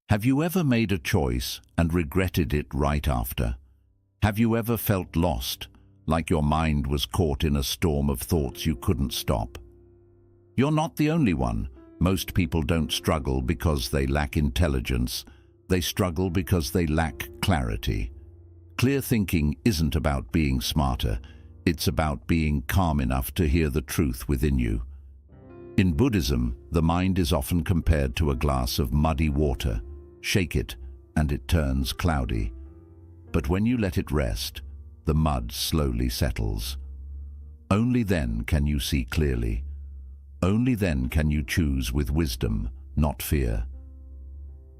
Have you ever made a choice and regretted it right after? Have you ever felt lost, like your mind was caught in a storm of thoughts you couldn't stop? You're not the only one. Most people don't struggle because they lack intelligence. They struggle because they lack clarity. Clear thinking isn't about being smarter. It's about being calm enough to hear the truth within you. In Buddhism, the mind is often compared to a glass of muddy water. Shake it, and it turns cloudy. But when you let it rest, the mud slowly settles. Only then can you see clearly. Only then can you choose with wisdom, not fear.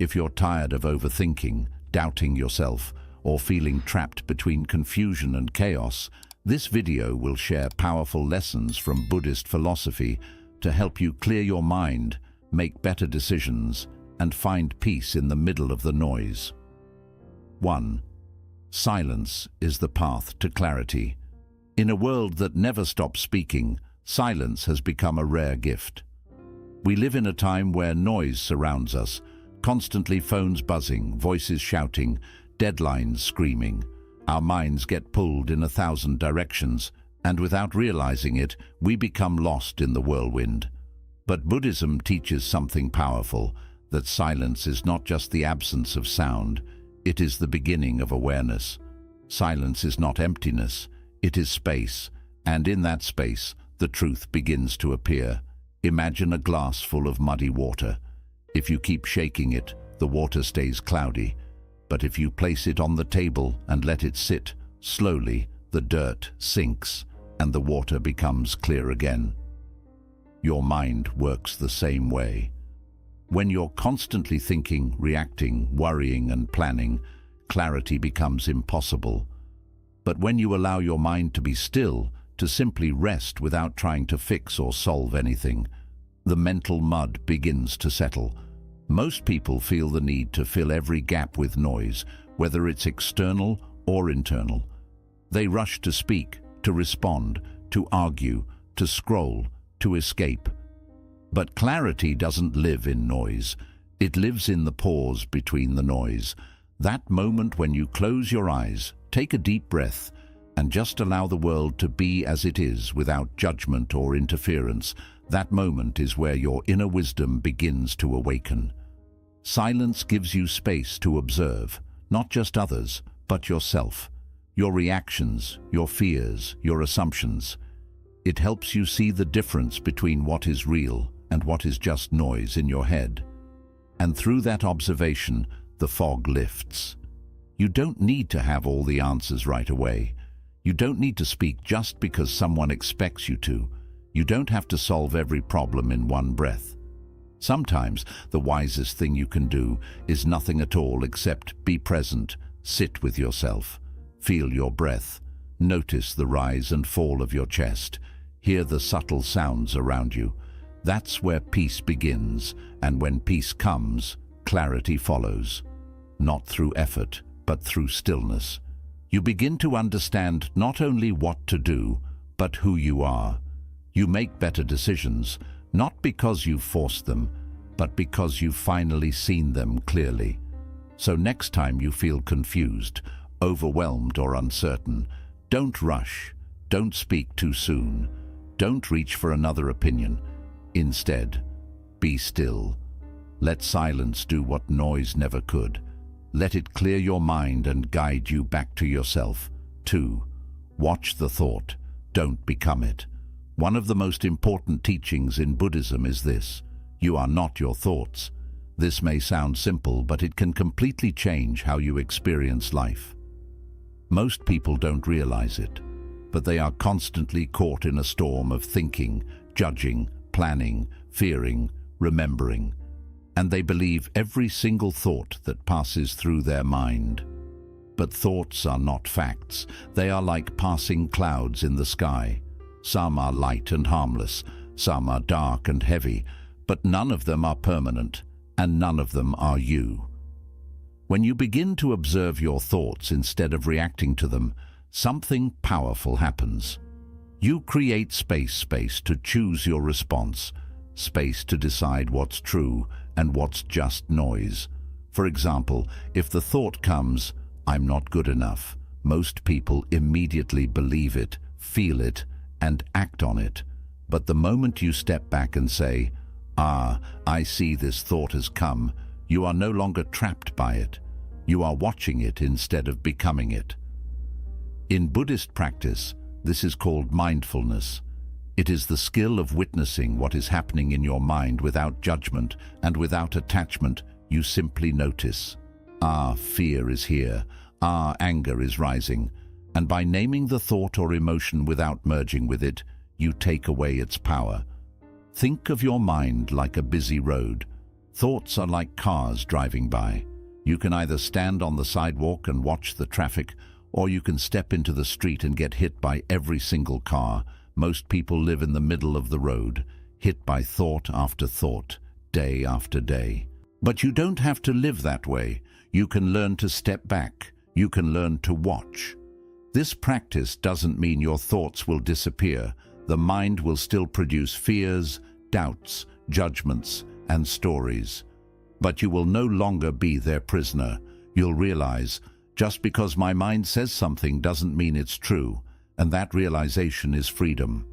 If you're tired of overthinking, doubting yourself, or feeling trapped between confusion and chaos, this video will share powerful lessons from Buddhist philosophy to help you clear your mind, make better decisions, and find peace in the middle of the noise. 1. Silence is the path to clarity. In a world that never stops speaking, silence has become a rare gift. We live in a time where noise surrounds us, constantly phones buzzing, voices shouting, deadlines screaming. Our minds get pulled in 1,000 directions, and without realizing it, we become lost in the whirlwind. But Buddhism teaches something powerful, that silence is not just the absence of sound, it is the beginning of awareness. Silence is not emptiness, it is space, and in that space, the truth begins to appear. Imagine a glass full of muddy water. If you keep shaking it, the water stays cloudy. But if you place it on the table and let it sit, slowly, the dirt sinks, and the water becomes clear again. Your mind works the same way. When you're constantly thinking, reacting, worrying, and planning, clarity becomes impossible. But when you allow your mind to be still, to simply rest without trying to fix or solve anything, the mental mud begins to settle. Most people feel the need to fill every gap with noise, whether it's external or internal. They rush to speak, to respond, to argue, to scroll, to escape. But clarity doesn't live in noise. It lives in the pause between the noise. That moment when you close your eyes, take a deep breath, and just allow the world to be as it is without judgment or interference. That moment is where your inner wisdom begins to awaken. Silence gives you space to observe, not just others, but yourself, your reactions, your fears, your assumptions. It helps you see the difference between what is real and what is just noise in your head. And through that observation, the fog lifts. You don't need to have all the answers right away. You don't need to speak just because someone expects you to. You don't have to solve every problem in one breath. Sometimes the wisest thing you can do is nothing at all except be present, sit with yourself, feel your breath, notice the rise and fall of your chest, hear the subtle sounds around you. That's where peace begins, and when peace comes, clarity follows. Not through effort, but through stillness. You begin to understand not only what to do, but who you are. You make better decisions, not because you've forced them, but because you've finally seen them clearly. So next time you feel confused, overwhelmed or uncertain, don't rush, don't speak too soon, don't reach for another opinion. Instead, be still. Let silence do what noise never could. Let it clear your mind and guide you back to yourself. 2. Watch the thought, don't become it. One of the most important teachings in Buddhism is this: you are not your thoughts. This may sound simple, but it can completely change how you experience life. Most people don't realize it, but they are constantly caught in a storm of thinking, judging, planning, fearing, remembering, and they believe every single thought that passes through their mind. But thoughts are not facts. They are like passing clouds in the sky. Some are light and harmless, some are dark and heavy, but none of them are permanent, and none of them are you. When you begin to observe your thoughts instead of reacting to them, something powerful happens. You create space to choose your response, space to decide what's true and what's just noise. For example, if the thought comes, "I'm not good enough," most people immediately believe it, feel it, and act on it. But the moment you step back and say, I see this thought has come," you are no longer trapped by it. You are watching it instead of becoming it. In Buddhist practice, this is called mindfulness. It is the skill of witnessing what is happening in your mind without judgment and without attachment. You simply notice. Fear is here. Anger is rising. And by naming the thought or emotion without merging with it, you take away its power. Think of your mind like a busy road. Thoughts are like cars driving by. You can either stand on the sidewalk and watch the traffic, or you can step into the street and get hit by every single car. Most people live in the middle of the road, hit by thought after thought, day after day. But you don't have to live that way. You can learn to step back. You can learn to watch. This practice doesn't mean your thoughts will disappear. The mind will still produce fears, doubts, judgments, and stories. But you will no longer be their prisoner. You'll realize, just because my mind says something doesn't mean it's true, and that realization is freedom.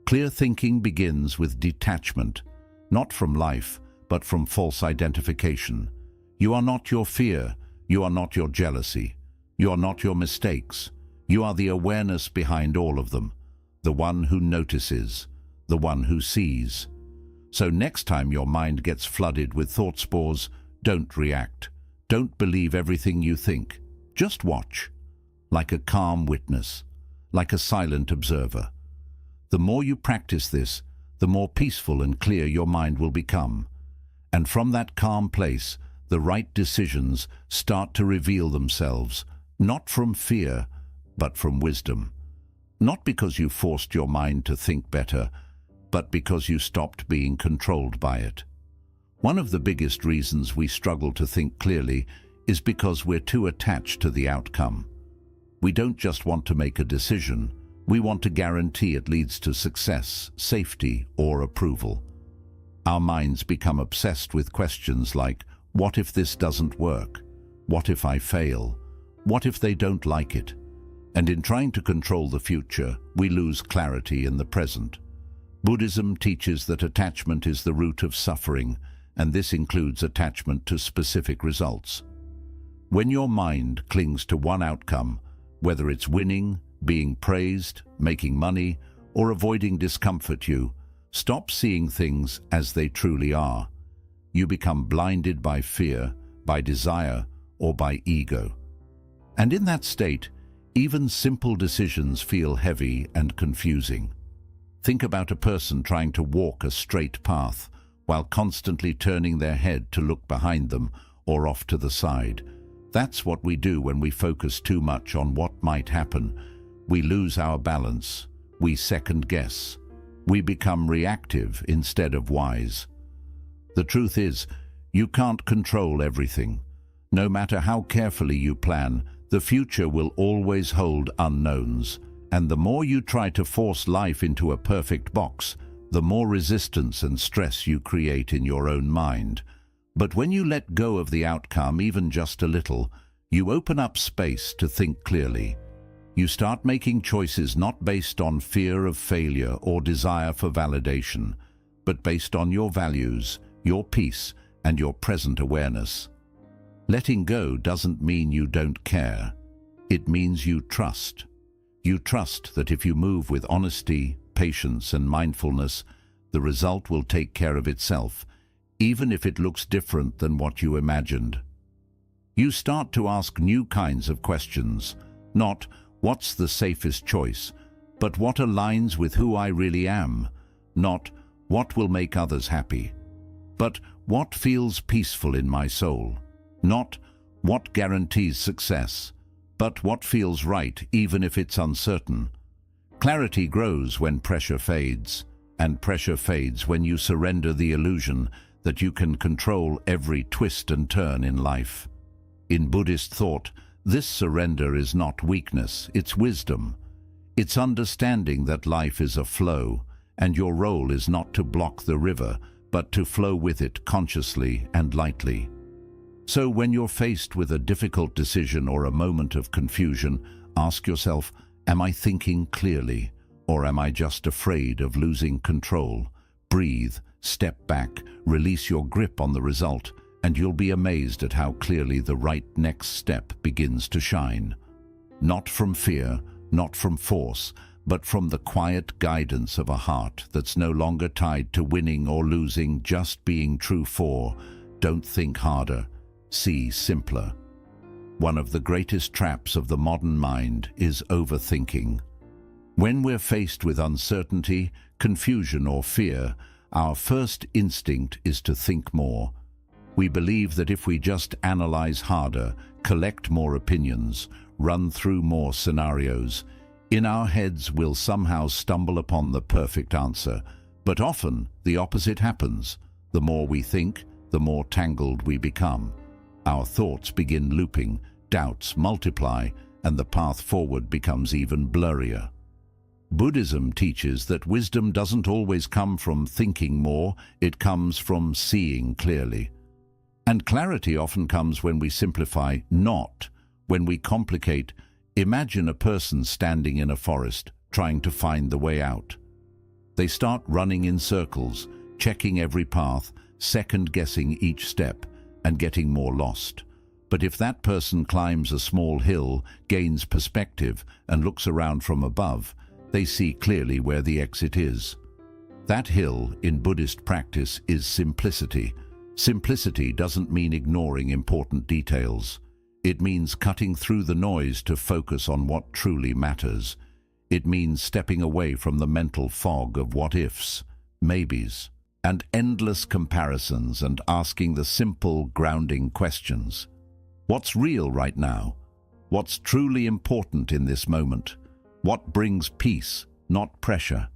Clear thinking begins with detachment, not from life, but from false identification. You are not your fear. You are not your jealousy. You are not your mistakes. You are the awareness behind all of them, the one who notices, the one who sees. So next time your mind gets flooded with thought spores, don't react. Don't believe everything you think. Just watch, like a calm witness, like a silent observer. The more you practice this, the more peaceful and clear your mind will become. And from that calm place, the right decisions start to reveal themselves, not from fear, but from wisdom. Not because you forced your mind to think better, but because you stopped being controlled by it. One of the biggest reasons we struggle to think clearly is because we're too attached to the outcome. We don't just want to make a decision, we want to guarantee it leads to success, safety, or approval. Our minds become obsessed with questions like, what if this doesn't work? What if I fail? What if they don't like it? And in trying to control the future, we lose clarity in the present. Buddhism teaches that attachment is the root of suffering, and this includes attachment to specific results. When your mind clings to one outcome, whether it's winning, being praised, making money, or avoiding discomfort, you stop seeing things as they truly are. You become blinded by fear, by desire, or by ego. And in that state, even simple decisions feel heavy and confusing. Think about a person trying to walk a straight path while constantly turning their head to look behind them or off to the side. That's what we do when we focus too much on what might happen. We lose our balance. We second guess. We become reactive instead of wise. The truth is, you can't control everything. No matter how carefully you plan, the future will always hold unknowns. And the more you try to force life into a perfect box, the more resistance and stress you create in your own mind. But when you let go of the outcome, even just a little, you open up space to think clearly. You start making choices not based on fear of failure or desire for validation, but based on your values, your peace, and your present awareness. Letting go doesn't mean you don't care. It means you trust. You trust that if you move with honesty, patience, and mindfulness, the result will take care of itself, even if it looks different than what you imagined. You start to ask new kinds of questions, not what's the safest choice, but what aligns with who I really am, not what will make others happy, but what feels peaceful in my soul, not what guarantees success, but what feels right even if it's uncertain. Clarity grows when pressure fades, and pressure fades when you surrender the illusion that you can control every twist and turn in life. In Buddhist thought, this surrender is not weakness, it's wisdom. It's understanding that life is a flow, and your role is not to block the river, but to flow with it consciously and lightly. So when you're faced with a difficult decision or a moment of confusion, ask yourself, am I thinking clearly, or am I just afraid of losing control? Breathe, step back, release your grip on the result, and you'll be amazed at how clearly the right next step begins to shine. Not from fear, not from force, but from the quiet guidance of a heart that's no longer tied to winning or losing, just being true. Don't think harder, see simpler. One of the greatest traps of the modern mind is overthinking. When we're faced with uncertainty, confusion or fear, our first instinct is to think more. We believe that if we just analyze harder, collect more opinions, run through more scenarios, in our heads we'll somehow stumble upon the perfect answer. But often the opposite happens. The more we think, the more tangled we become. Our thoughts begin looping, doubts multiply, and the path forward becomes even blurrier. Buddhism teaches that wisdom doesn't always come from thinking more, it comes from seeing clearly. And clarity often comes when we simplify, not when we complicate. Imagine a person standing in a forest, trying to find the way out. They start running in circles, checking every path, second-guessing each step, and getting more lost. But if that person climbs a small hill, gains perspective, and looks around from above, they see clearly where the exit is. That hill, in Buddhist practice, is simplicity. Simplicity doesn't mean ignoring important details. It means cutting through the noise to focus on what truly matters. It means stepping away from the mental fog of what-ifs, maybes, and endless comparisons, and asking the simple, grounding questions. What's real right now? What's truly important in this moment? What brings peace, not pressure?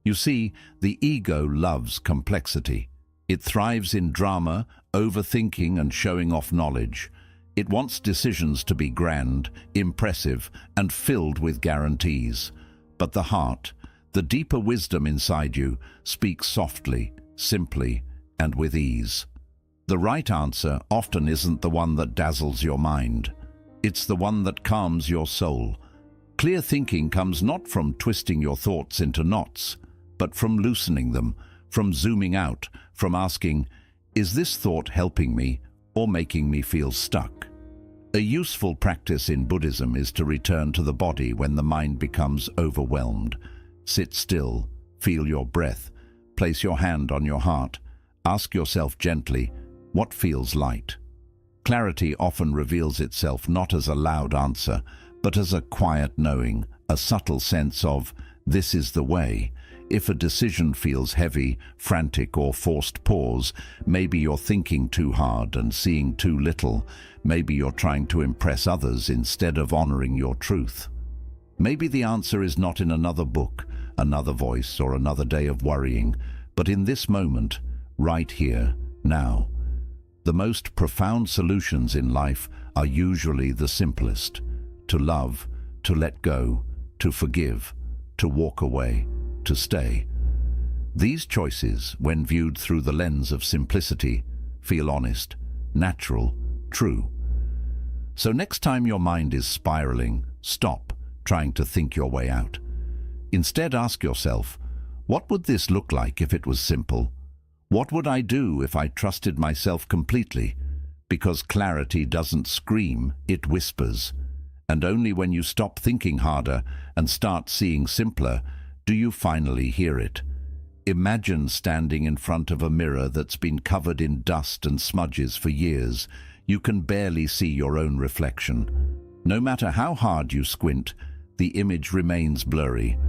You see, the ego loves complexity. It thrives in drama, overthinking, and showing off knowledge. It wants decisions to be grand, impressive, and filled with guarantees. But the heart, the deeper wisdom inside you, speaks softly, simply, and with ease. The right answer often isn't the one that dazzles your mind. It's the one that calms your soul. Clear thinking comes not from twisting your thoughts into knots, but from loosening them, from zooming out, from asking, is this thought helping me or making me feel stuck? A useful practice in Buddhism is to return to the body when the mind becomes overwhelmed. Sit still, feel your breath, place your hand on your heart, ask yourself gently, what feels light? Clarity often reveals itself not as a loud answer, but as a quiet knowing, a subtle sense of, this is the way. If a decision feels heavy, frantic, or forced, pause. Maybe you're thinking too hard and seeing too little. Maybe you're trying to impress others instead of honoring your truth. Maybe the answer is not in another book, another voice, or another day of worrying, but in this moment, right here, now. The most profound solutions in life are usually the simplest. To love, to let go, to forgive, to walk away, to stay. These choices, when viewed through the lens of simplicity, feel honest, natural, true. So next time your mind is spiraling, stop trying to think your way out. Instead, ask yourself, what would this look like if it was simple? What would I do if I trusted myself completely? Because clarity doesn't scream, it whispers. And only when you stop thinking harder and start seeing simpler, do you finally hear it. Imagine standing in front of a mirror that's been covered in dust and smudges for years. You can barely see your own reflection. No matter how hard you squint, the image remains blurry.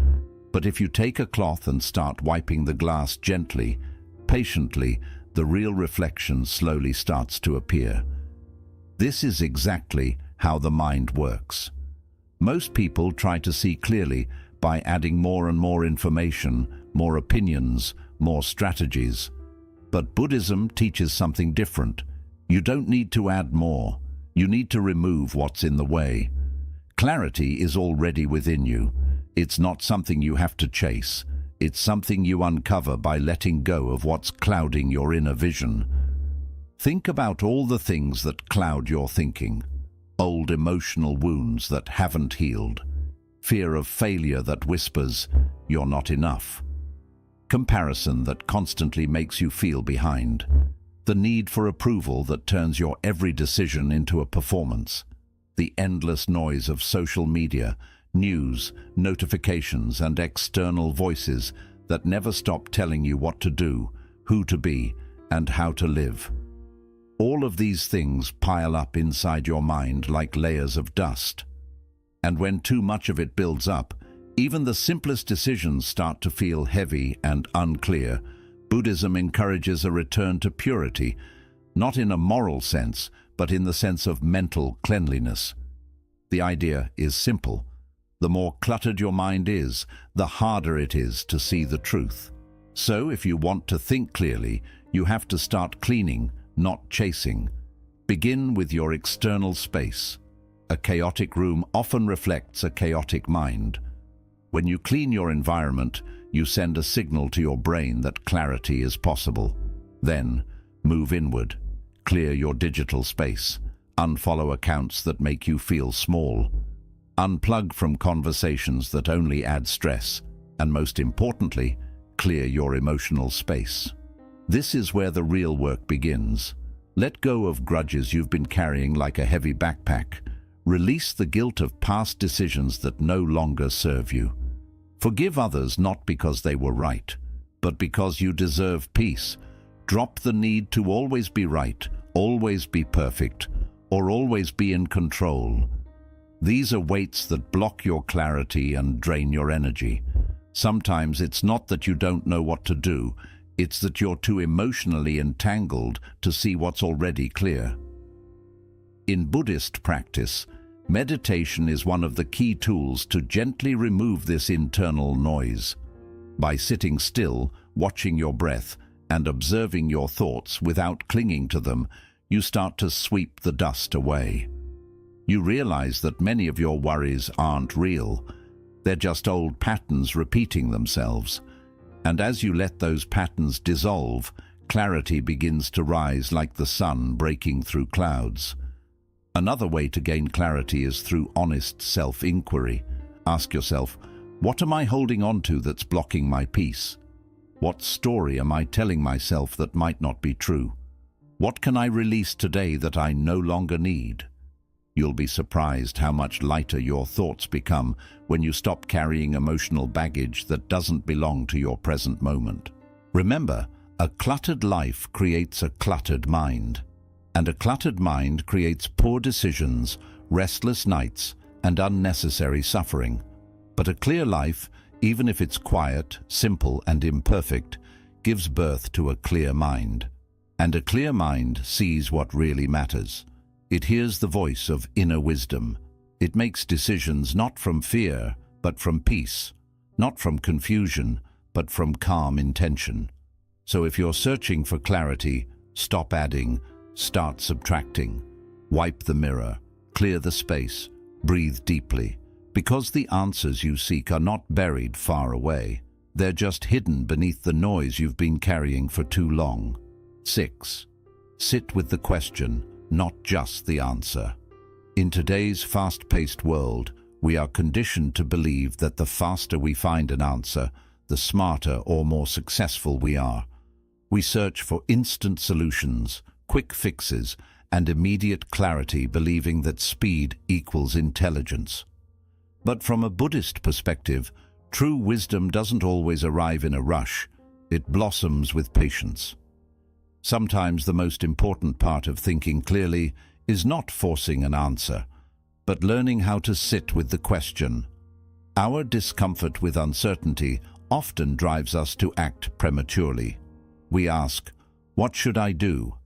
But if you take a cloth and start wiping the glass gently, patiently, the real reflection slowly starts to appear. This is exactly how the mind works. Most people try to see clearly by adding more and more information, more opinions, more strategies. But Buddhism teaches something different. You don't need to add more. You need to remove what's in the way. Clarity is already within you. It's not something you have to chase. It's something you uncover by letting go of what's clouding your inner vision. Think about all the things that cloud your thinking. Old emotional wounds that haven't healed. Fear of failure that whispers, "You're not enough." Comparison that constantly makes you feel behind. The need for approval that turns your every decision into a performance. The endless noise of social media, news, notifications, and external voices that never stop telling you what to do, who to be, and how to live. All of these things pile up inside your mind like layers of dust. And when too much of it builds up, even the simplest decisions start to feel heavy and unclear. Buddhism encourages a return to purity, not in a moral sense, but in the sense of mental cleanliness. The idea is simple. The more cluttered your mind is, the harder it is to see the truth. So if you want to think clearly, you have to start cleaning, not chasing. Begin with your external space. A chaotic room often reflects a chaotic mind. When you clean your environment, you send a signal to your brain that clarity is possible. Then, move inward. Clear your digital space. Unfollow accounts that make you feel small. Unplug from conversations that only add stress. And most importantly, clear your emotional space. This is where the real work begins. Let go of grudges you've been carrying like a heavy backpack. Release the guilt of past decisions that no longer serve you. Forgive others not because they were right, but because you deserve peace. Drop the need to always be right, always be perfect, or always be in control. These are weights that block your clarity and drain your energy. Sometimes it's not that you don't know what to do, it's that you're too emotionally entangled to see what's already clear. In Buddhist practice, meditation is one of the key tools to gently remove this internal noise. By sitting still, watching your breath, and observing your thoughts without clinging to them, you start to sweep the dust away. You realize that many of your worries aren't real. They're just old patterns repeating themselves. And as you let those patterns dissolve, clarity begins to rise like the sun breaking through clouds. Another way to gain clarity is through honest self-inquiry. Ask yourself, what am I holding on to that's blocking my peace? What story am I telling myself that might not be true? What can I release today that I no longer need? You'll be surprised how much lighter your thoughts become when you stop carrying emotional baggage that doesn't belong to your present moment. Remember, a cluttered life creates a cluttered mind. And a cluttered mind creates poor decisions, restless nights, and unnecessary suffering. But a clear life, even if it's quiet, simple, and imperfect, gives birth to a clear mind. And a clear mind sees what really matters. It hears the voice of inner wisdom. It makes decisions not from fear, but from peace, not from confusion, but from calm intention. So if you're searching for clarity, stop adding, start subtracting. Wipe the mirror, clear the space, breathe deeply, because the answers you seek are not buried far away. They're just hidden beneath the noise you've been carrying for too long. 6. Sit with the question, not just the answer. In today's fast-paced world, we are conditioned to believe that the faster we find an answer, the smarter or more successful we are. We search for instant solutions, quick fixes, and immediate clarity, believing that speed equals intelligence. But from a Buddhist perspective, true wisdom doesn't always arrive in a rush. It blossoms with patience. Sometimes the most important part of thinking clearly is not forcing an answer, but learning how to sit with the question. Our discomfort with uncertainty often drives us to act prematurely. We ask, "What should I do?"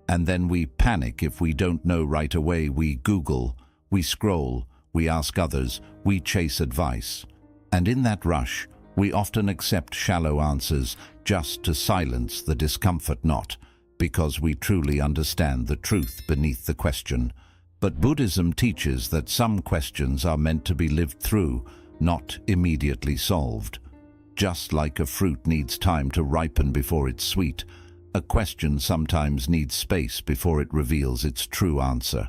And then we panic if we don't know right away. We Google, we scroll, we ask others, we chase advice. And in that rush, we often accept shallow answers just to silence the discomfort, not because we truly understand the truth beneath the question. But Buddhism teaches that some questions are meant to be lived through, not immediately solved. Just like a fruit needs time to ripen before it's sweet, A question sometimes needs space before it reveals its true answer.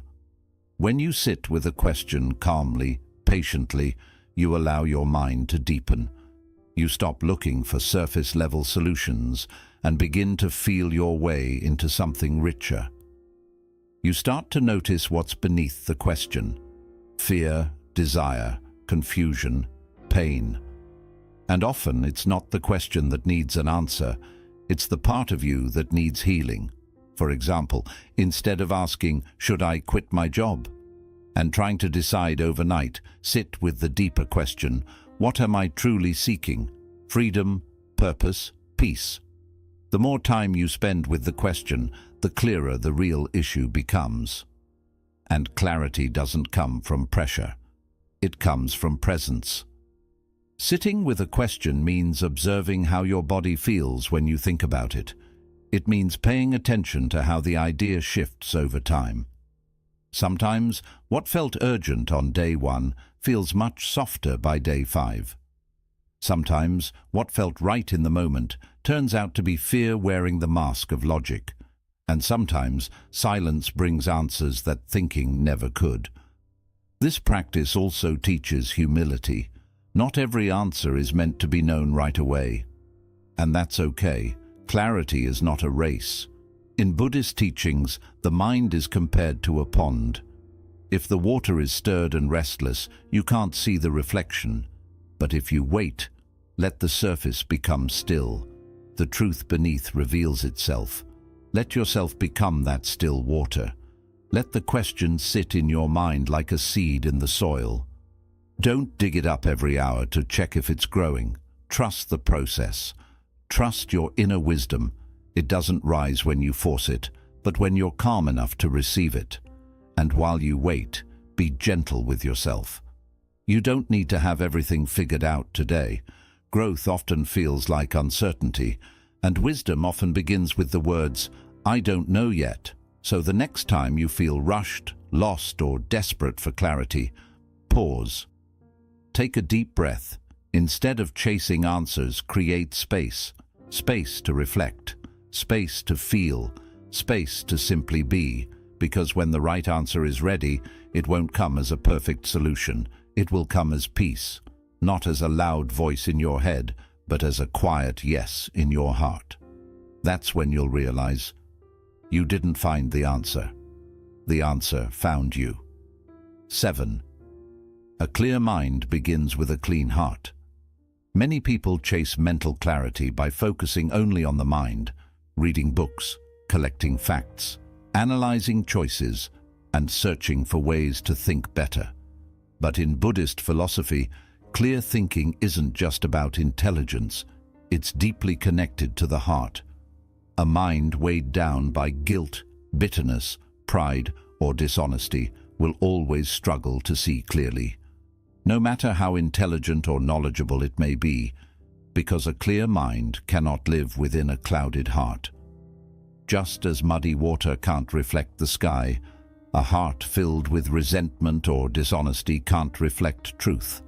When you sit with a question calmly, patiently, you allow your mind to deepen. You stop looking for surface-level solutions and begin to feel your way into something richer. You start to notice what's beneath the question: fear, desire, confusion, pain. And often it's not the question that needs an answer, it's the part of you that needs healing. For example, instead of asking, "Should I quit my job?" and trying to decide overnight, sit with the deeper question: what am I truly seeking? Freedom, purpose, peace. The more time you spend with the question, the clearer the real issue becomes. And clarity doesn't come from pressure. It comes from presence. Sitting with a question means observing how your body feels when you think about it. It means paying attention to how the idea shifts over time. Sometimes, what felt urgent on day 1 feels much softer by day 5. Sometimes, what felt right in the moment turns out to be fear wearing the mask of logic. And sometimes, silence brings answers that thinking never could. This practice also teaches humility. Not every answer is meant to be known right away. And that's okay. Clarity is not a race. In Buddhist teachings, the mind is compared to a pond. If the water is stirred and restless, you can't see the reflection. But if you wait, let the surface become still. The truth beneath reveals itself. Let yourself become that still water. Let the question sit in your mind like a seed in the soil. Don't dig it up every hour to check if it's growing. Trust the process. Trust your inner wisdom. It doesn't rise when you force it, but when you're calm enough to receive it. And while you wait, be gentle with yourself. You don't need to have everything figured out today. Growth often feels like uncertainty, and wisdom often begins with the words, "I don't know yet." So the next time you feel rushed, lost, or desperate for clarity, pause. Take a deep breath. Instead of chasing answers, create space. Space to reflect. Space to feel. Space to simply be. Because when the right answer is ready, it won't come as a perfect solution. It will come as peace. Not as a loud voice in your head, but as a quiet yes in your heart. That's when you'll realize you didn't find the answer. The answer found you. 7. A clear mind begins with a clean heart. Many people chase mental clarity by focusing only on the mind, reading books, collecting facts, analyzing choices, and searching for ways to think better. But in Buddhist philosophy, clear thinking isn't just about intelligence, it's deeply connected to the heart. A mind weighed down by guilt, bitterness, pride, or dishonesty will always struggle to see clearly, no matter how intelligent or knowledgeable it may be, because a clear mind cannot live within a clouded heart. Just as muddy water can't reflect the sky, a heart filled with resentment or dishonesty can't reflect truth.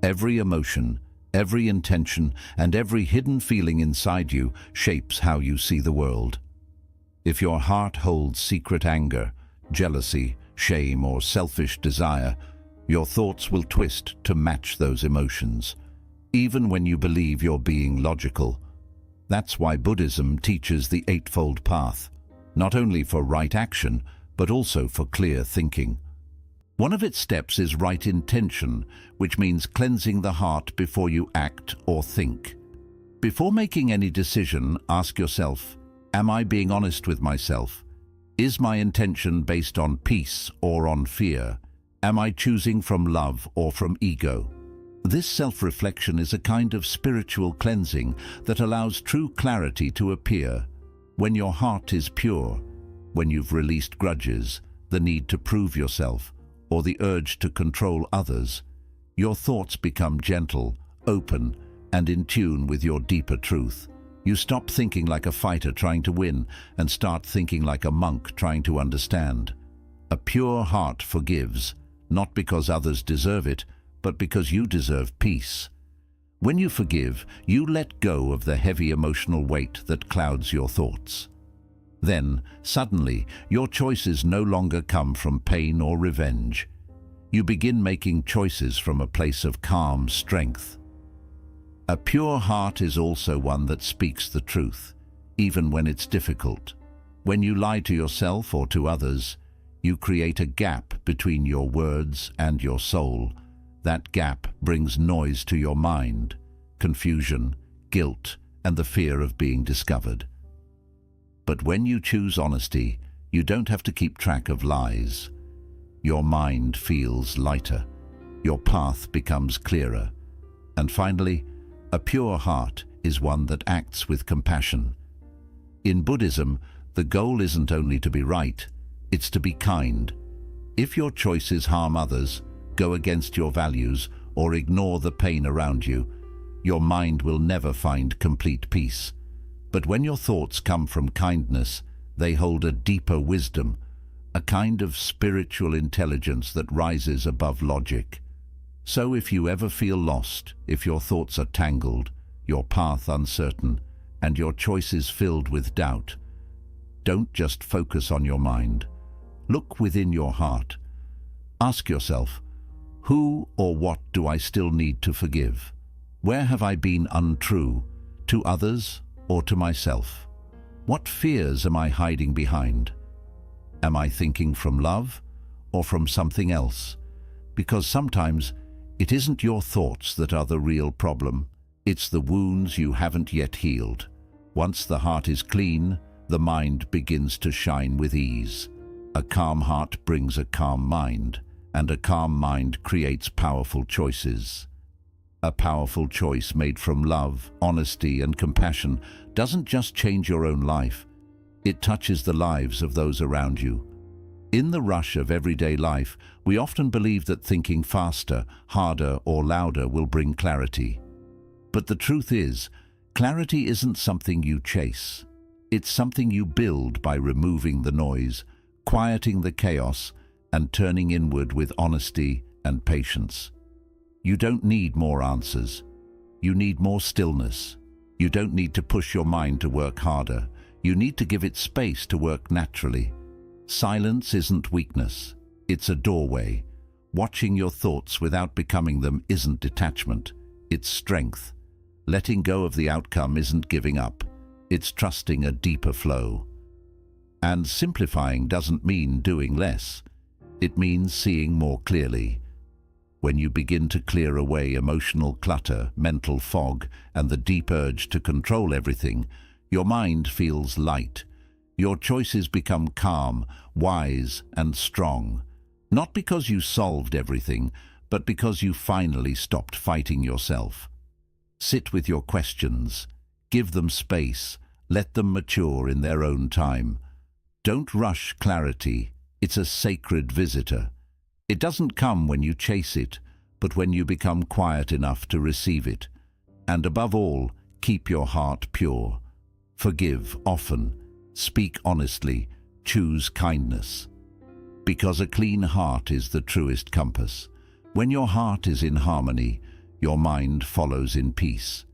Every emotion, every intention, and every hidden feeling inside you shapes how you see the world. If your heart holds secret anger, jealousy, shame, or selfish desire, your thoughts will twist to match those emotions, even when you believe you're being logical. That's why Buddhism teaches the Eightfold Path, not only for right action, but also for clear thinking. One of its steps is right intention, which means cleansing the heart before you act or think. Before making any decision, ask yourself, am I being honest with myself? Is my intention based on peace or on fear? Am I choosing from love or from ego? This self-reflection is a kind of spiritual cleansing that allows true clarity to appear. When your heart is pure, when you've released grudges, the need to prove yourself, or the urge to control others, your thoughts become gentle, open, and in tune with your deeper truth. You stop thinking like a fighter trying to win and start thinking like a monk trying to understand. A pure heart forgives, not because others deserve it, but because you deserve peace. When you forgive, you let go of the heavy emotional weight that clouds your thoughts. Then, suddenly, your choices no longer come from pain or revenge. You begin making choices from a place of calm strength. A pure heart is also one that speaks the truth, even when it's difficult. When you lie to yourself or to others, you create a gap between your words and your soul. That gap brings noise to your mind, confusion, guilt, and the fear of being discovered. But when you choose honesty, you don't have to keep track of lies. Your mind feels lighter. Your path becomes clearer. And finally, a pure heart is one that acts with compassion. In Buddhism, the goal isn't only to be right, it's to be kind. If your choices harm others, go against your values, or ignore the pain around you, your mind will never find complete peace. But when your thoughts come from kindness, they hold a deeper wisdom, a kind of spiritual intelligence that rises above logic. So if you ever feel lost, if your thoughts are tangled, your path uncertain, and your choices filled with doubt, don't just focus on your mind. Look within your heart. Ask yourself, who or what do I still need to forgive? Where have I been untrue, to others or to myself? What fears am I hiding behind? Am I thinking from love or from something else? Because sometimes it isn't your thoughts that are the real problem. It's the wounds you haven't yet healed. Once the heart is clean, the mind begins to shine with ease. A calm heart brings a calm mind, and a calm mind creates powerful choices. A powerful choice made from love, honesty, and compassion doesn't just change your own life, it touches the lives of those around you. In the rush of everyday life, we often believe that thinking faster, harder, or louder will bring clarity. But the truth is, clarity isn't something you chase. It's something you build by removing the noise, quieting the chaos, and turning inward with honesty and patience. You don't need more answers. You need more stillness. You don't need to push your mind to work harder. You need to give it space to work naturally. Silence isn't weakness. It's a doorway. Watching your thoughts without becoming them isn't detachment. It's strength. Letting go of the outcome isn't giving up. It's trusting a deeper flow. And simplifying doesn't mean doing less. It means seeing more clearly. When you begin to clear away emotional clutter, mental fog, and the deep urge to control everything, your mind feels light. Your choices become calm, wise, and strong. Not because you solved everything, but because you finally stopped fighting yourself. Sit with your questions. Give them space. Let them mature in their own time. Don't rush clarity. It's a sacred visitor. It doesn't come when you chase it, but when you become quiet enough to receive it. And above all, keep your heart pure. Forgive often. Speak honestly. Choose kindness. Because a clean heart is the truest compass. When your heart is in harmony, your mind follows in peace,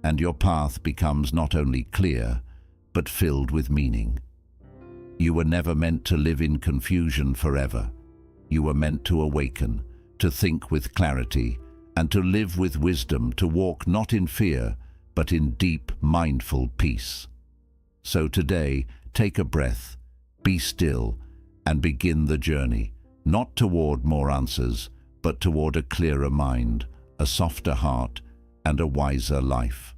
and your path becomes not only clear, but filled with meaning. You were never meant to live in confusion forever. You were meant to awaken, to think with clarity, and to live with wisdom, to walk not in fear, but in deep, mindful peace. So today, take a breath, be still, and begin the journey, not toward more answers, but toward a clearer mind, a softer heart, and a wiser life.